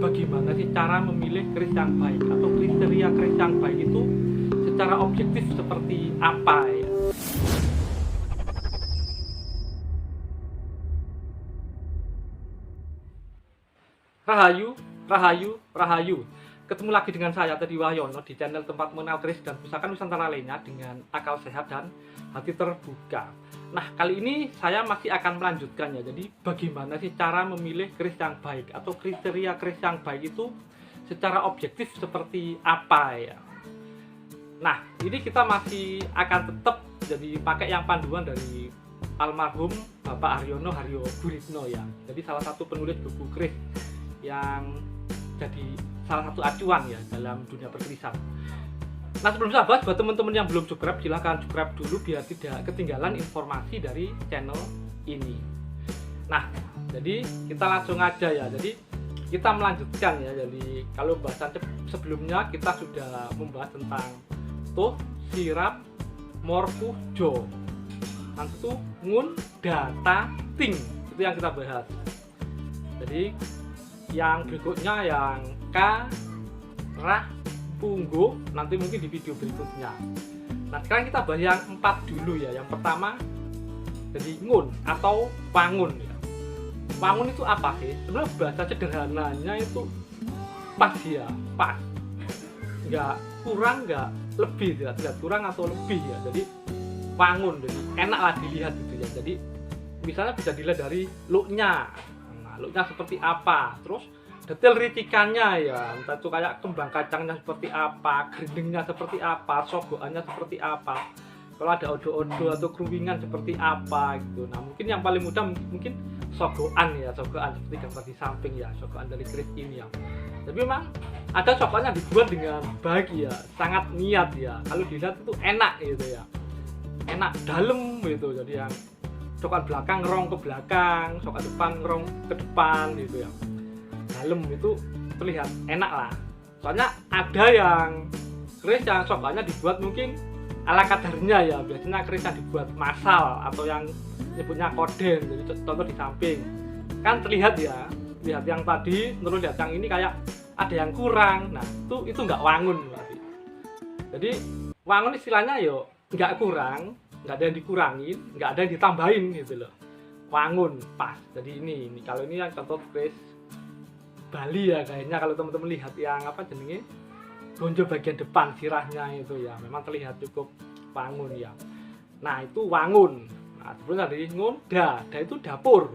bagaimana sih cara memilih keris yang baik atau kriteria keris yang baik itu secara objektif seperti apa ya? Rahayu, Rahayu, Rahayu. Ketemu lagi dengan saya Teddy Wahyono di channel tempat mengenal keris dan pusaka Nusantara lainnya dengan akal sehat dan hati terbuka. Nah, kali ini saya masih akan melanjutkannya. Jadi, bagaimana sih cara memilih keris yang baik atau kriteria keris yang baik itu secara objektif seperti apa ya? Nah, ini kita masih akan tetap jadi pakai yang panduan dari almarhum Bapak Haryono Haryo Guritno ya. Jadi salah satu penulis buku keris yang jadi salah satu acuan ya dalam dunia perkerisan. Nah, sebelum saya bahas, buat teman-teman yang belum subscribe, silahkan subscribe dulu biar tidak ketinggalan informasi dari channel ini. Nah, jadi kita langsung aja ya. Jadi kita melanjutkan ya. Jadi kalau bahasan sebelumnya kita sudah membahas tentang tuh sirap morfuh jo, nanti tuh ngun data ting, itu yang kita bahas. Jadi yang berikutnya yang K, Rah, Punggo, nanti mungkin di video berikutnya. Nah, sekarang kita bahas yang 4 dulu ya. Yang pertama jadi ngun atau wangun ya. Wangun itu apa sih? Sebenarnya bahasa sederhananya itu pas ya, pas. Nggak kurang, nggak lebih ya, tidak kurang atau lebih ya. Jadi wangun, jadi enak lah dilihat gitu ya. Jadi misalnya bisa dilihat dari looknya. Nah, looknya seperti apa, terus detail ricikannya ya, entah itu kayak kembang kacangnya seperti apa, grindingnya seperti apa, sogokannya seperti apa, kalau ada odo-odo atau keruwingan seperti apa gitu. Nah, mungkin yang paling mudah mungkin sogokan ya, sogokan seperti gambar di samping ya, sogokan dari keris ini ya. Tapi memang ada sogokannya dibuat dengan baik ya, sangat niat ya, kalau dilihat itu enak gitu ya, enak dalam gitu. Jadi yang sogokan belakang ngerong ke belakang, sogokan depan ngerong ke depan gitu ya, dalam itu terlihat enak lah. Soalnya ada yang keris yang sogokannya dibuat mungkin ala kadarnya ya, biasanya keris yang dibuat massal atau yang nyebutnya koden. Jadi contoh di samping kan terlihat ya, lihat yang tadi terus lihat yang ini kayak ada yang kurang. Nah, itu nggak wangun berarti. Jadi wangun istilahnya yo nggak kurang, nggak ada yang dikurangin, nggak ada yang ditambahin gitu loh. Wangun pas. Jadi ini kalau ini yang contoh keris Bali ya kayaknya, kalau teman-teman lihat yang apa jenenge gonjo bagian depan sirahnya itu ya, memang terlihat cukup wangun ya. Nah, itu wangun. Nah, sebelumnya dari ngun da itu dapur.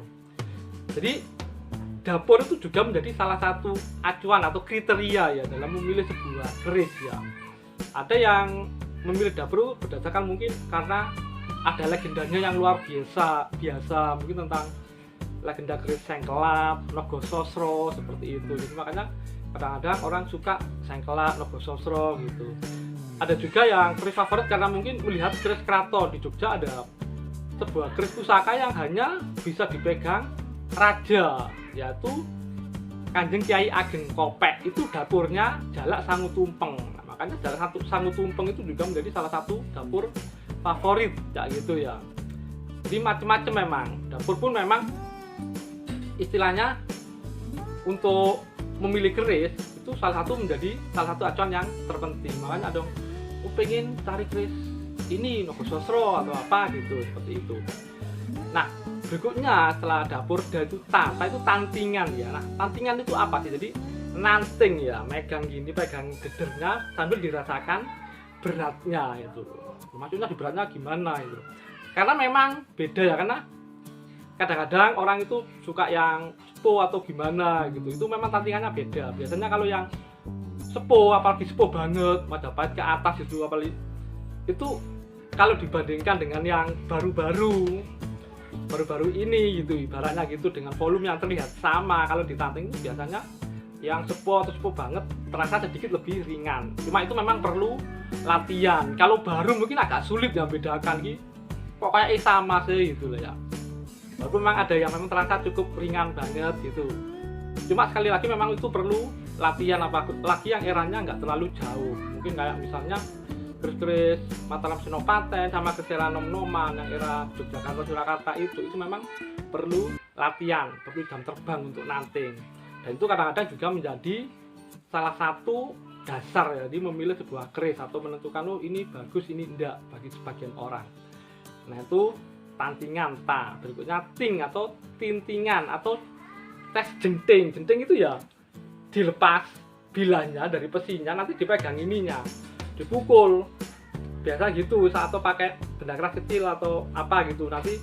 Jadi dapur itu juga menjadi salah satu acuan atau kriteria ya dalam memilih sebuah keris ya. Ada yang memilih dapur berdasarkan mungkin karena ada legendanya yang luar biasa mungkin tentang legenda keris Sengkelap, Nogososro seperti itu. Jadi makanya kadang-kadang orang suka Sengkelap, Nogososro gitu. Ada juga yang keris favorit karena mungkin melihat keris keraton. Di Jogja ada sebuah keris pusaka yang hanya bisa dipegang raja, yaitu Kanjeng Kiai Ageng Kopek. Itu dapurnya Jalak Sangu Tumpeng. Nah, makanya Jalak Sangu Tumpeng itu juga menjadi salah satu dapur favorit ya gitu ya. Jadi macam-macam memang. Dapur pun memang istilahnya untuk memilih keris itu menjadi salah satu acuan yang terpenting. Makanya ada pengen cari keris ini Nogososro atau apa gitu, seperti itu. Nah, berikutnya setelah dapur itu tata itu tantingan ya. Nah, tantingan itu apa sih? Jadi nanting ya, pegang gedernya sambil dirasakan beratnya itu. Maksudnya di beratnya gimana itu? Karena memang beda ya, karena kadang-kadang orang itu suka yang sepo atau gimana gitu, itu memang tantingannya beda. Biasanya kalau yang sepo, apalagi sepo banget, Majapahit ke atas itu, apalagi itu kalau dibandingkan dengan yang baru-baru ini gitu, ibaratnya gitu, dengan volume yang terlihat sama, kalau ditanting itu biasanya yang sepo atau sepo banget terasa sedikit lebih ringan. Cuma itu memang perlu latihan. Kalau baru mungkin agak sulit ya bedakan gitu, kok kayak sama sih gitu loh ya. Walaupun memang ada yang memang terasa cukup ringan banget gitu. Cuma sekali lagi memang itu perlu latihan, apalagi yang eranya nggak terlalu jauh. Mungkin kayak misalnya keris-keris Mataram Senopaten sama keris Nom-Noman yang era Yogyakarta Surakarta itu memang perlu latihan, perlu jam terbang untuk nanting. Dan itu kadang-kadang juga menjadi salah satu dasar ya, jadi memilih sebuah keris atau menentukan oh ini bagus ini enggak bagi sebagian orang. Nah itu tantingan ta, berikutnya ting atau tintingan atau tes jenting. Jenting itu ya dilepas bilanya dari besinya, nanti dipegang ininya, dipukul biasa gitu, atau pakai benda keras kecil atau apa gitu, nanti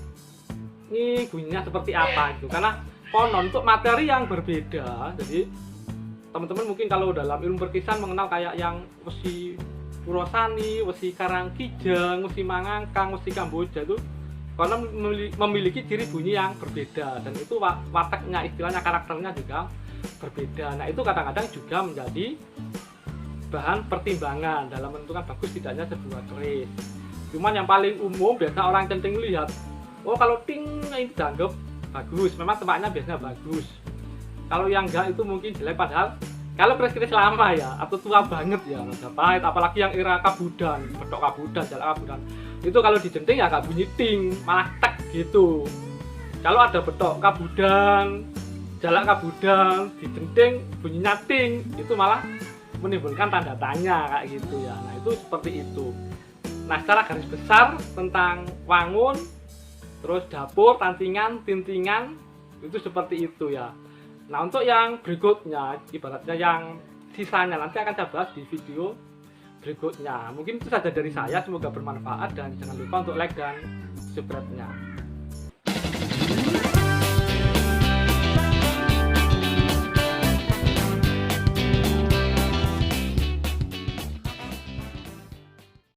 ini bunyinya seperti apa gitu, karena konon untuk materi yang berbeda. Jadi teman-teman mungkin kalau dalam ilmu perkisan mengenal kayak yang wesi Purwosani, wesi Karangkijang, wesi Mangangkang, wesi Kamboja itu karena memiliki ciri bunyi yang berbeda, dan itu wataknya, istilahnya karakternya juga berbeda. Nah itu kadang-kadang juga menjadi bahan pertimbangan dalam menentukan bagus tidaknya sebuah keris. Cuman yang paling umum biasa orang centing lihat, oh kalau ting ini dianggap bagus, memang tempatnya biasanya bagus. Kalau yang enggak itu mungkin jelek, padahal kalau keris-keris lama ya atau tua banget ya, Majapahit, apalagi yang era Kabudan, Petok Kabudan, Jalak Kabudan, itu kalau dijenting ya nggak bunyi ting, malah tek gitu. Kalau ada Petok Kabudan, Jalak Kabudan, dijenting bunyinya ting, itu malah menimbulkan tanda tanya kayak gitu ya. Nah itu seperti itu. Nah secara garis besar tentang wangun, terus dapur, tantingan, tintingan, itu seperti itu ya. Nah untuk yang berikutnya, ibaratnya yang sisanya nanti akan saya bahas di video berikutnya. Mungkin itu saja dari saya, semoga bermanfaat dan jangan lupa untuk like dan subscribe-nya.